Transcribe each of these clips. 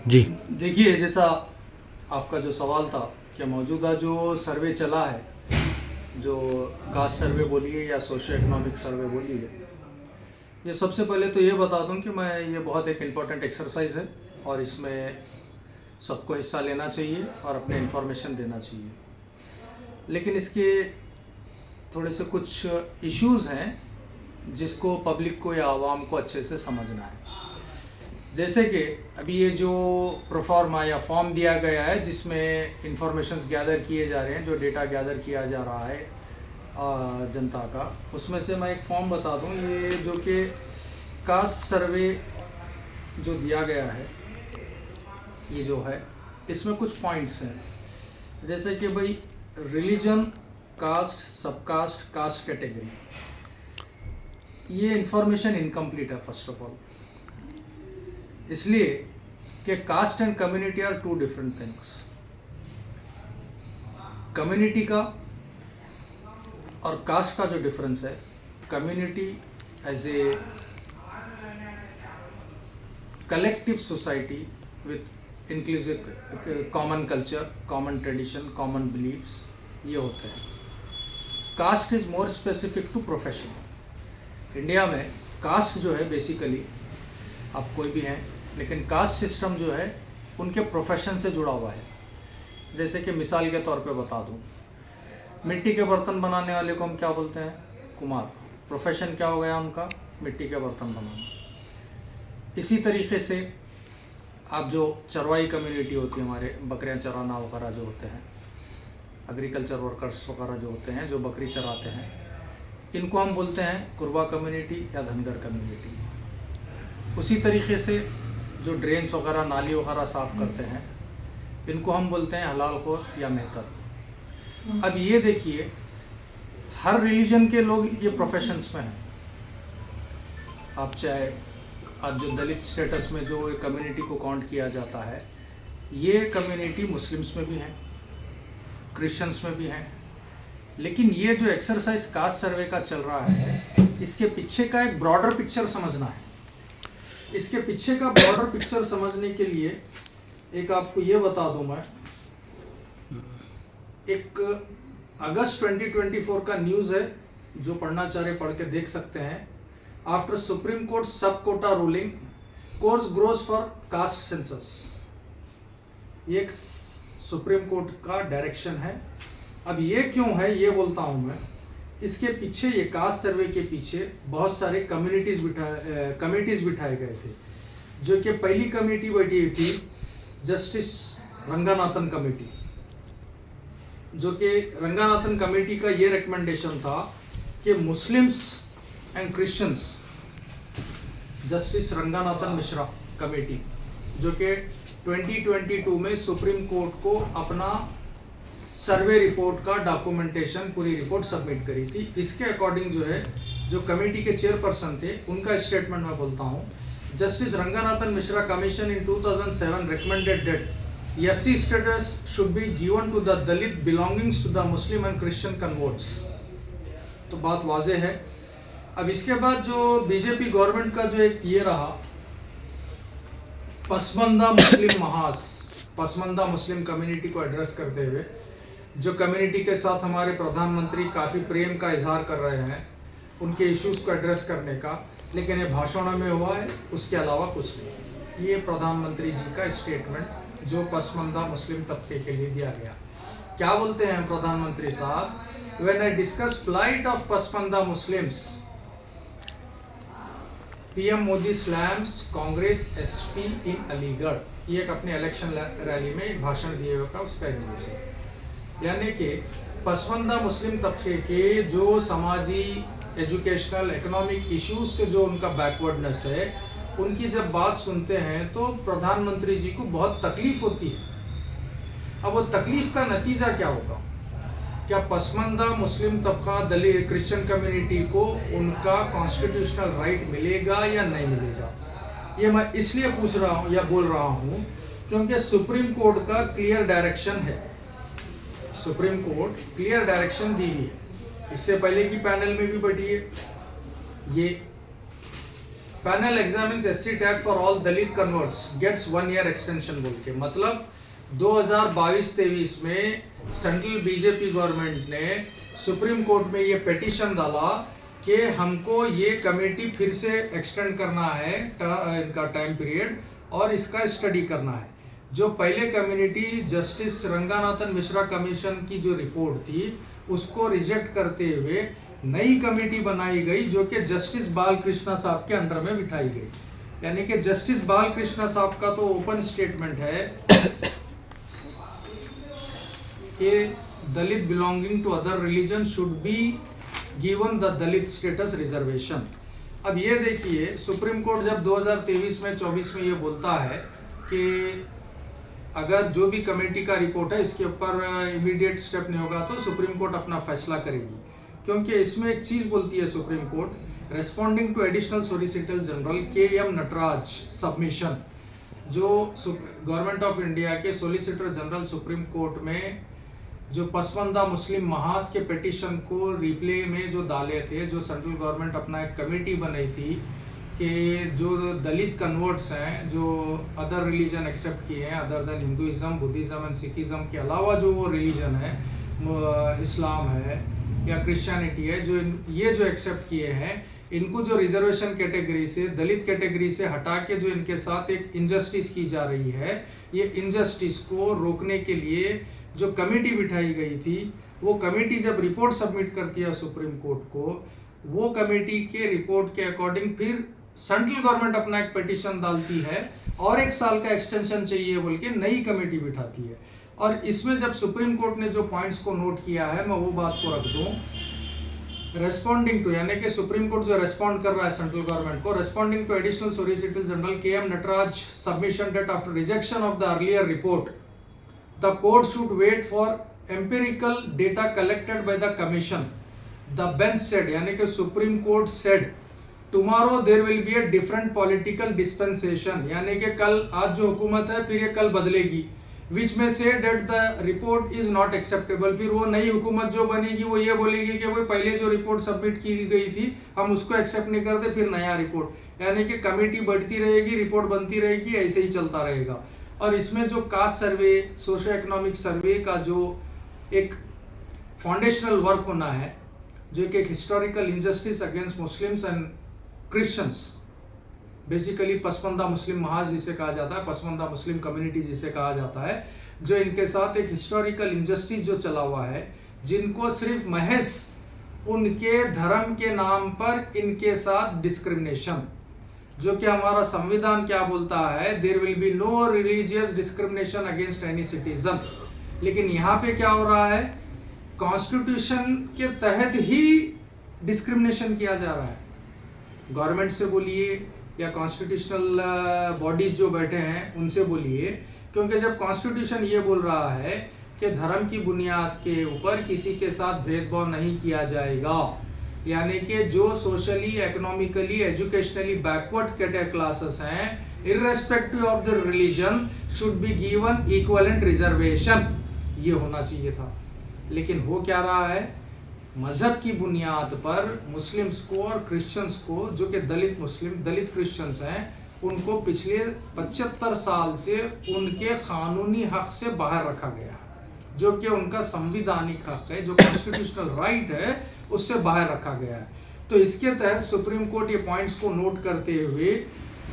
जी। देखिए, जैसा आपका जो सवाल था कि मौजूदा जो सर्वे चला है, जो कास्ट सर्वे बोलिए या सोशियो इकोनॉमिक सर्वे बोलिए, ये सबसे पहले तो ये बता दूं कि ये बहुत एक इम्पॉर्टेंट एक्सरसाइज है और इसमें सबको हिस्सा लेना चाहिए और अपने इन्फॉर्मेशन देना चाहिए। लेकिन इसके थोड़े से कुछ इश्यूज़ हैं जिसको पब्लिक को या आवाम को अच्छे से समझना है। जैसे कि अभी ये जो प्रोफॉर्मा या फॉर्म दिया गया है जिसमें इंफॉर्मेशंस गैदर किए जा रहे हैं, जो डेटा गैदर किया जा रहा है जनता का, उसमें से मैं एक फॉर्म बता दूं। ये जो कि कास्ट सर्वे जो दिया गया है, ये जो है इसमें कुछ पॉइंट्स हैं, जैसे कि भाई religion, caste, subcaste, caste category. ये इंफॉर्मेशन इनकम्प्लीट है फर्स्ट ऑफ ऑल, इसलिए कि caste and community are two different things. Community का और कास्ट का जो डिफरेंस है, community as a collective society with inclusive common culture, common tradition, common beliefs, ये होते हैं। Caste is more specific to profession. India में कास्ट जो है बेसिकली, आप कोई भी हैं, लेकिन कास्ट सिस्टम जो है उनके प्रोफेशन से जुड़ा हुआ है। जैसे कि मिसाल के तौर पे बता दूं, मिट्टी के बर्तन बनाने वाले को हम क्या बोलते हैं? कुम्हार। प्रोफेशन क्या हो गया उनका? मिट्टी के बर्तन बनाना। इसी तरीके से आप जो चरवाई कम्युनिटी होती है, हमारे बकरियां चराना वगैरह जो होते हैं, एग्रीकल्चर वर्कर्स वगैरह जो होते हैं, जो बकरी चराते हैं, इनको हम बोलते हैं कुरबा कम्युनिटी या धनगर कम्युनिटी। उसी तरीके से जो ड्रेन्स वगैरह, नाली वगैरह साफ़ करते हैं, इनको हम बोलते हैं हलालखोर या मेहतर। अब ये देखिए, हर रिलीजन के लोग ये प्रोफेशंस में हैं। आप चाहे आज जो दलित स्टेटस में जो कम्युनिटी को काउंट किया जाता है, ये कम्युनिटी मुस्लिम्स में भी हैं, क्रिश्चियंस में भी हैं। लेकिन ये जो एक्सरसाइज कास्ट सर्वे का चल रहा है, इसके पीछे का एक ब्रॉडर पिक्चर समझना है। इसके पीछे का ब्रॉडर पिक्चर समझने के लिए एक आपको ये बता दूं मैं, एक अगस्त 2024 का न्यूज़ है, जो पढ़ना चाह रहे पढ़ के देख सकते हैं। After supreme court sub quota ruling, calls grow for caste census. ये एक सुप्रीम कोर्ट का डायरेक्शन है। अब ये क्यों है ये बोलता हूं मैं। इसके पीछे, ये कास्ट सर्वे के पीछे बहुत सारे कमिटीज बिठाए गए थे। जो कि पहली कमेटी बैठी हुई थी जस्टिस रंगानाथन कमेटी, जो कि रंगानाथन कमेटी का ये रिकमेंडेशन था कि Muslims and Christians, justice Ranganathan Mishra committee, जो कि 2022 में सुप्रीम कोर्ट को अपना सर्वे रिपोर्ट का डॉक्यूमेंटेशन, पूरी रिपोर्ट सबमिट करी थी। इसके अकॉर्डिंग जो है, जो कमेटी के चेयरपर्सन थे, उनका स्टेटमेंट मैं बोलता हूँ। Justice Ranganathan Mishra commission in 2007 recommended that SC status should be given to the Dalit belongings to the Muslim and Christian converts। तो बात वाजे है। अब इसके बाद जो बीजेपी गवर्नमेंट का जो एक ये रहा, पसमंदा मुस्लिम महास, पसमंदा मुस्लिम कम्युनिटी को एड्रेस करते हुए, जो कम्युनिटी के साथ हमारे प्रधानमंत्री काफ़ी प्रेम का इजहार कर रहे हैं, उनके इश्यूज़ को एड्रेस करने का, लेकिन ये भाषणों में हुआ है, उसके अलावा कुछ नहीं। ये प्रधानमंत्री जी का स्टेटमेंट जो पसमंदा मुस्लिम तबके के लिए दिया गया। क्या बोलते हैं प्रधानमंत्री साहब? When I discuss flight of Pasmanda Muslims, PM Modi slams Congress SP in Aligarh. ये एक अपने इलेक्शन रैली में एक भाषण दिए हुए का उसका एक न्यूज़ है। यानी कि पसमंदा मुस्लिम तबके के जो समाजी, एजुकेशनल, इकोनॉमिक इश्यूज से जो उनका बैकवर्डनेस है, उनकी जब बात सुनते हैं तो प्रधानमंत्री जी को बहुत तकलीफ होती है। अब वो तकलीफ का नतीजा क्या होगा? क्या पसमंदा मुस्लिम तबका, दलित, क्रिश्चियन कम्युनिटी को उनका कॉन्स्टिट्यूशनल राइट मिलेगा या नहीं मिलेगा? ये मैं इसलिए पूछ रहा हूँ या बोल रहा हूँ क्योंकि सुप्रीम कोर्ट का क्लियर डायरेक्शन है। सुप्रीम कोर्ट क्लियर डायरेक्शन दी है। इससे पहले की पैनल में भी बैठी है, ये panel examines SC tag for all Dalit converts gets 1 year extension बोल के, मतलब 2022-23 में सेंट्रल बीजेपी गवर्नमेंट ने सुप्रीम कोर्ट में ये पिटीशन डाला कि हमको ये कमेटी फिर से एक्सटेंड करना है इनका टाइम पीरियड और इसका स्टडी करना है। जो पहले community justice Ranganathan Mishra commission की जो रिपोर्ट थी उसको रिजेक्ट करते हुए नई कमेटी बनाई गई जो कि जस्टिस बालकृष्ण साहब के अंडर में बिठाई गई। यानी कि जस्टिस बालकृष्ण साहब का तो ओपन स्टेटमेंट है कि Dalit belonging to other religion should be given the Dalit status reservation. अब ये देखिए, सुप्रीम कोर्ट जब 2023 में 24 में ये बोलता है कि अगर जो भी कमेटी का रिपोर्ट है इसके ऊपर इमीडिएट स्टेप नहीं होगा तो सुप्रीम कोर्ट अपना फैसला करेगी, क्योंकि इसमें एक चीज़ बोलती है supreme court, responding to additional solicitor general KM Nataraj submission, जो गवर्नमेंट ऑफ इंडिया के सॉलिसिटर जनरल सुप्रीम कोर्ट में जो पसमानदा मुस्लिम महाज के पिटीशन को रिप्ले में जो डाले थे, जो सेंट्रल गवर्नमेंट अपना एक कमेटी बनाई थी कि जो दलित कन्वर्ट्स हैं जो अदर रिलीजन एक्सेप्ट किए हैं other than Hinduism, Buddhism and Sikhism के अलावा जो वो रिलीजन है, इस्लाम है या क्रिश्चियनिटी है, जो ये जो एक्सेप्ट किए हैं, इनको जो रिजर्वेशन कैटेगरी से दलित कैटेगरी से हटा के जो इनके साथ एक इनजस्टिस की जा रही है, ये इनजस्टिस को रोकने के लिए जो कमेटी बिठाई गई थी, वो कमेटी जब रिपोर्ट सबमिट करती है सुप्रीम कोर्ट को, वो कमेटी के रिपोर्ट के अकॉर्डिंग फिर सेंट्रल गवर्नमेंट अपना एक पिटीशन डालती है और 1 साल का एक्सटेंशन चाहिए बोल के नई कमेटी बिठाती है। और इसमें जब सुप्रीम कोर्ट ने जो पॉइंट्स को नोट किया है, मैं वो बात को रख दूं, रेस्पॉन्डिंग टू, यानी कि सुप्रीम कोर्ट जो रेस्पॉन्ड कर रहा है सेंट्रल गवर्नमेंट को, responding to additional solicitor general KM Nataraj submission that after rejection of the earlier report, the court should wait for empirical data collected by the commission. The bench said, यानी कि supreme court said, tomorrow there will be a different political dispensation, यानी कि कल, आज जो हुकूमत है फिर ये कल बदलेगी, which may say that the report is not acceptable। फिर वो नई हुकूमत जो बनेगी वो ये बोलेगी कि वो पहले जो रिपोर्ट सबमिट की गई थी हम उसको एक्सेप्ट नहीं करते, फिर नया रिपोर्ट, यानी कि कमेटी बढ़ती रहेगी, रिपोर्ट बनती रहेगी, ऐसे ही चलता रहेगा। और इसमें जो कास्ट सर्वे, सोशो इकोनॉमिक सर्वे का जो एक फाउंडेशनल वर्क होना है, जो कि एक historical injustice against Muslims and Christians, basically Pasmanda Muslim Mahaz जिसे कहा जाता है, पसमानदा मुस्लिम कम्युनिटी जिसे कहा जाता है, जो इनके साथ एक हिस्टोरिकल इंजस्टिस जो चला हुआ है, जिनको सिर्फ महज उनके धर्म के नाम पर इनके साथ डिस्क्रिमिनेशन, जो कि हमारा संविधान क्या बोलता है, there will be no religious discrimination against any citizen. लेकिन यहाँ पे क्या हो रहा है, कॉन्स्टिट्यूशन के तहत ही डिस्क्रिमिनेशन किया जा रहा है। गवर्नमेंट से बोलिए या कॉन्स्टिट्यूशनल बॉडीज जो बैठे हैं उनसे बोलिए, क्योंकि जब कॉन्स्टिट्यूशन ये बोल रहा है कि धर्म की बुनियाद के ऊपर किसी के साथ भेदभाव नहीं किया जाएगा, यानी कि जो socially, economically, educationally backward classes हैं, irrespective of the religion should be given equivalent reservation, ये होना चाहिए था। लेकिन हो क्या रहा है, मजहब की बुनियाद पर मुस्लिम्स को और क्रिश्चियंस को, जो कि दलित मुस्लिम, दलित क्रिश्चियंस हैं, उनको पिछले 75 साल से उनके कानूनी हक से बाहर रखा गया है, जो कि उनका संविधानिक हक है, जो कॉन्स्टिट्यूशनल राइट है, उससे बाहर रखा गया है। तो इसके तहत सुप्रीम कोर्ट ये पॉइंट्स को नोट करते हुए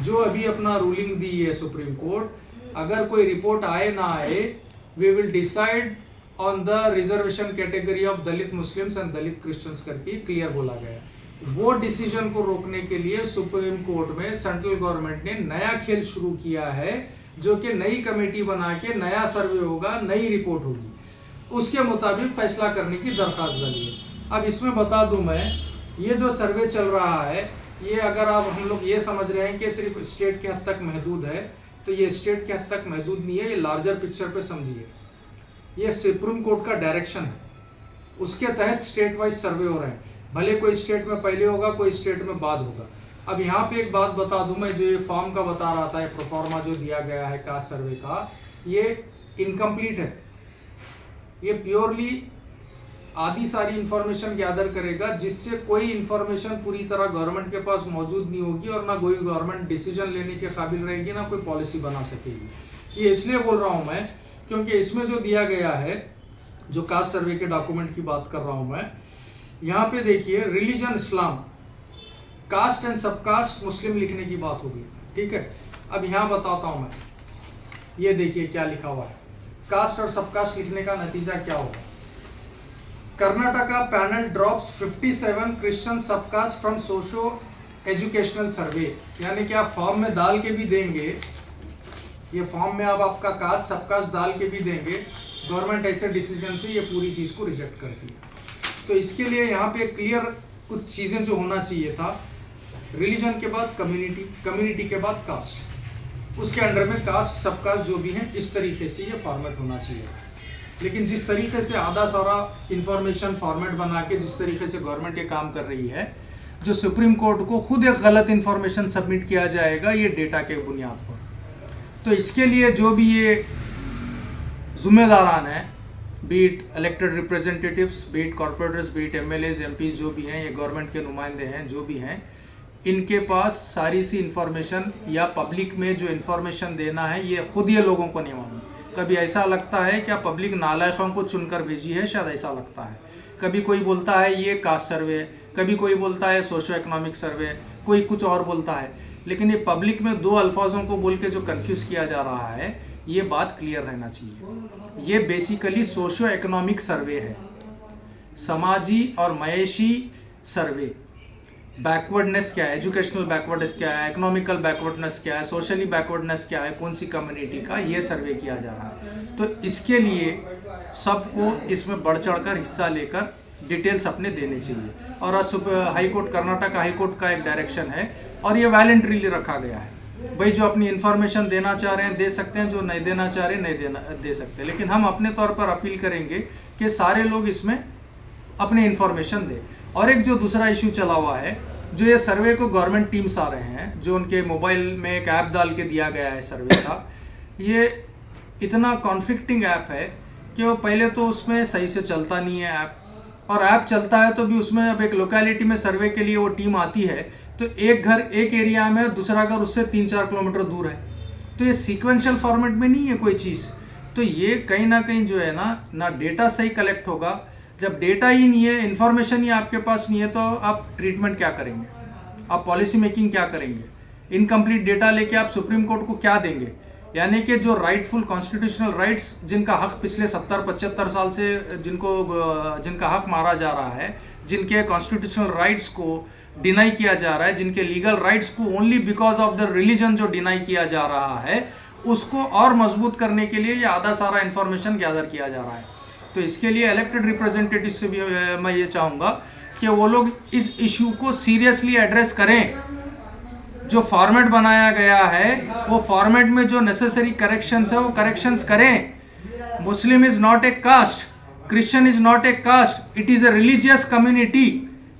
जो अभी अपना रूलिंग दी है सुप्रीम कोर्ट, अगर कोई रिपोर्ट आए ना आए, we will decide on the reservation category of Dalit Muslims and Dalit Christians करके क्लियर बोला गया। वो डिसीजन को रोकने के लिए सुप्रीम कोर्ट में सेंट्रल गवर्नमेंट ने नया खेल शुरू किया है, जो कि नई कमेटी बना के नया सर्वे होगा, नई रिपोर्ट होगी, उसके मुताबिक फैसला करने की दरख्वास्त डाली है। अब इसमें बता दूं मैं, ये जो सर्वे चल रहा है, ये अगर आप हम लोग ये समझ रहे हैं कि सिर्फ स्टेट के हद तक महदूद है, तो ये स्टेट के हद तक महदूद नहीं है, ये लार्जर पिक्चर पे समझिए। ये सुप्रीम कोर्ट का डायरेक्शन है, उसके तहत स्टेट वाइज सर्वे हो रहे हैं, भले कोई स्टेट में पहले होगा, कोई स्टेट में बाद होगा। अब यहाँ पे एक बात बता दूं मैं, जो ये फॉर्म का बता रहा था, प्रोफॉर्मा जो दिया गया है कास्ट सर्वे का, ये इनकम्प्लीट है, ये प्योरली आदि सारी इंफॉर्मेशन गैदर करेगा, जिससे कोई इंफॉर्मेशन पूरी तरह गवर्नमेंट के पास मौजूद नहीं होगी और ना कोई गवर्नमेंट डिसीजन लेने के काबिल रहेगी, ना कोई पॉलिसी बना सकेगी। ये इसलिए बोल रहा हूँ मैं क्योंकि इसमें जो दिया गया है, जो कास्ट सर्वे के डॉक्यूमेंट की बात कर रहा हूँ मैं, यहाँ पे देखिए religion Islam, caste and subcaste Muslim लिखने की बात होगी, ठीक है। अब यहाँ बताता हूँ मैं, ये देखिए क्या लिखा हुआ है, कास्ट और सबकास्ट लिखने का नतीजा क्या होगा। Karnataka panel drops 57 Christian subcaste from socio educational survey, यानी कि आप फॉर्म में डाल के भी देंगे, ये फॉर्म में आप आपका कास्ट सबकास्ट डाल के भी देंगे, गवर्नमेंट ऐसे डिसीजन से ये पूरी चीज़ को रिजेक्ट करती है। तो इसके लिए यहाँ पे क्लियर कुछ चीज़ें जो होना चाहिए था, रिलीजन के बाद कम्युनिटी, कम्युनिटी के बाद कास्ट, उसके अंडर में कास्ट सबकास्ट जो भी हैं, इस तरीके से ये फॉर्मेट होना चाहिए। लेकिन जिस तरीके से आधा सारा इंफॉर्मेशन फॉर्मेट बना के जिस तरीके से गवर्नमेंट ये काम कर रही है, जो सुप्रीम कोर्ट को खुद एक गलत इंफॉर्मेशन सबमिट किया जाएगा ये डेटा के बुनियाद पर। तो इसके लिए जो भी ये जिम्मेदारान है, be it elected representatives, be it corporators, be it MLAs, MPs जो भी हैं, ये गवर्नमेंट के नुमाइंदे हैं, जो भी हैं, इनके पास सारी सी इंफॉर्मेशन या पब्लिक में जो इंफॉर्मेशन देना है ये खुद ये लोगों को नहीं मालूम। कभी ऐसा लगता है क्या पब्लिक नालायकों को चुनकर भेजी है, शायद ऐसा लगता है। कभी कोई बोलता है ये कास्ट सर्वे, कभी कोई बोलता है सोशो इकोनॉमिक सर्वे, कोई कुछ और बोलता है। लेकिन ये पब्लिक में दो अल्फाजों को बोल के जो कन्फ्यूज़ किया जा रहा है, ये बात क्लियर रहना चाहिए। ये बेसिकली सोशो इकोनॉमिक सर्वे है, समाजी और मयेशी सर्वे। बैकवर्डनेस क्या है, एजुकेशनल बैकवर्डनेस क्या है, इकोनॉमिकल बैकवर्डनेस क्या है, सोशली बैकवर्डनेस क्या है, कौन सी कम्युनिटी का, ये सर्वे किया जा रहा है। तो इसके लिए सबको इसमें बढ़ चढ़कर हिस्सा लेकर डिटेल्स अपने देने चाहिए। और आज high court, Karnataka high court का एक डायरेक्शन है और ये वॉलंटरीली रखा गया है। भाई जो अपनी इन्फॉर्मेशन देना चाह रहे हैं दे सकते हैं, जो नहीं देना चाह रहे नहीं दे सकते। लेकिन हम अपने तौर पर अपील करेंगे कि सारे लोग इसमें अपने इन्फॉर्मेशन दें। और एक जो दूसरा इशू चला हुआ है, जो ये सर्वे को गवर्नमेंट टीम्स आ रहे हैं, जो उनके मोबाइल में एक ऐप डाल के दिया गया है सर्वे का, ये इतना कॉन्फ्लिक्टिंग ऐप है कि वो पहले तो उसमें सही से चलता नहीं है ऐप, और ऐप चलता है तो भी उसमें अब एक लोकेलिटी में सर्वे के लिए वो टीम आती है तो एक घर एक एरिया में, दूसरा घर उससे 3-4 किलोमीटर दूर है। तो ये सीक्वेंशियल फॉर्मेट में नहीं है कोई चीज़। तो ये कहीं ना कहीं जो है ना डेटा सही कलेक्ट होगा। जब डेटा ही नहीं है, इन्फॉर्मेशन ही आपके पास नहीं है, तो आप ट्रीटमेंट क्या करेंगे, आप पॉलिसी मेकिंग क्या करेंगे? इनकम्प्लीट डेटा लेके आप सुप्रीम कोर्ट को क्या देंगे? यानी कि जो राइटफुल कॉन्स्टिट्यूशनल राइट्स, जिनका हक पिछले 70-75 साल से जिनका हक मारा जा रहा है, जिनके कॉन्स्टिट्यूशनल राइट्स को डिनाई किया जा रहा है, जिनके लीगल राइट्स को only because of the religion जो डिनाई किया जा रहा है, उसको और मजबूत करने के लिए ये आधा सारा इन्फॉर्मेशन गैदर किया जा रहा है। तो इसके लिए इलेक्टेड रिप्रेजेंटेटिव से भी मैं ये चाहूँगा कि वो लोग इस इशू को सीरियसली एड्रेस करें। जो फॉर्मेट बनाया गया है वो फॉर्मेट में जो नेसेसरी करेक्शंस है वो करेक्शंस करें। Muslim is not a caste, Christian is not a caste, it is a religious community,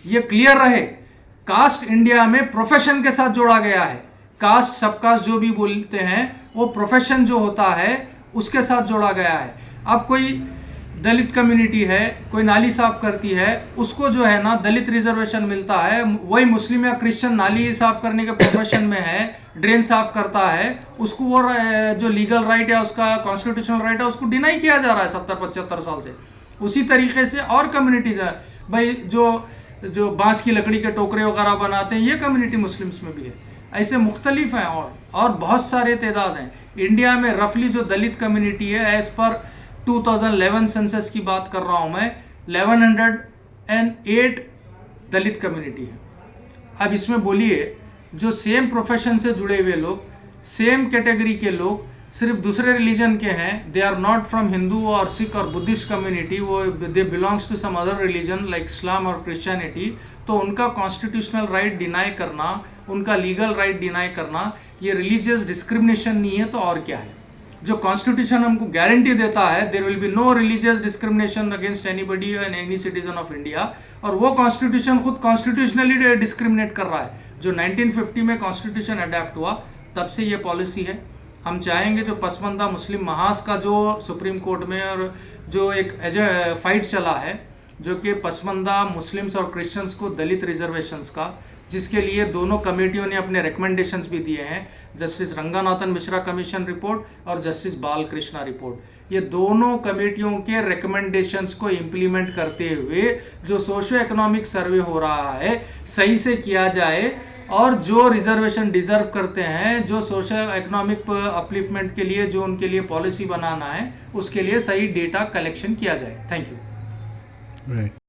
ये क्लियर रहे। कास्ट इंडिया में प्रोफेशन के साथ जोड़ा गया है। कास्ट सबकास्ट जो भी बोलते हैं वो प्रोफेशन जो होता है उसके साथ जोड़ा गया है। अब कोई दलित कम्युनिटी है, कोई नाली साफ करती है, उसको जो है ना दलित रिजर्वेशन मिलता है। वही मुस्लिम या क्रिश्चियन नाली साफ करने के प्रोफेशन में है, ड्रेन साफ करता है, उसको वो जो लीगल राइट है, उसका कॉन्स्टिट्यूशनल राइट है, उसको डिनाई किया जा रहा है 70-75 साल से। उसी तरीके से और कम्युनिटीज़ है भाई, जो बांस की लकड़ी के टोकरे वगैरह बनाते हैं, ये कम्युनिटी मुस्लिम्स में भी है। ऐसे मुख्तलिफ हैं और बहुत सारे तादाद हैं। इंडिया में रफली जो दलित कम्युनिटी है, एज़ पर 2011 सेंसस की बात कर रहा हूँ मैं, 1108 दलित कम्युनिटी है। अब इसमें बोलिए जो सेम प्रोफेशन से जुड़े हुए लोग, सेम कैटेगरी के लोग, सिर्फ दूसरे रिलीजन के हैं, they are not from Hindu और सिख और बुद्धिस्ट कम्युनिटी, वो they belongs to some other religion like Islam और क्रिश्चियनिटी, तो उनका कॉन्स्टिट्यूशनल राइट डिनाई करना, उनका लीगल राइट डिनाई करना, ये रिलीजियस डिस्क्रिमिनेशन नहीं है तो और क्या है? जो कॉन्स्टिट्यूशन हमको गारंटी देता है there will be no religious discrimination against anybody and any citizen of India, और वो कॉन्स्टिट्यूशन खुद कॉन्स्टिट्यूशनली डिस्क्रिमिनेट कर रहा है। जो 1950 में कॉन्स्टिट्यूशन अडेप्ट हुआ तब से ये पॉलिसी है। हम चाहेंगे जो पसमानदा मुस्लिम महाज का जो सुप्रीम कोर्ट में और जो एक फाइट चला है, जो कि पसमानदा मुस्लिम्स और क्रिश्चियंस को दलित रिजर्वेशंस का, जिसके लिए दोनों कमेटियों ने अपने रिकमेंडेशंस भी दिए हैं, justice Ranganathan Mishra commission report और जस्टिस बालकृष्णा रिपोर्ट। ये दोनों कमेटियों के रिकमेंडेशंस को इम्प्लीमेंट करते हुए जो सोशो इकोनॉमिक सर्वे हो रहा है सही से किया जाए, और जो रिजर्वेशन डिजर्व करते हैं, जो सोशल इकोनॉमिक अपलिफ्टमेंट के लिए जो उनके लिए पॉलिसी बनाना है, उसके लिए सही डेटा कलेक्शन किया जाए। Thank you. राइट।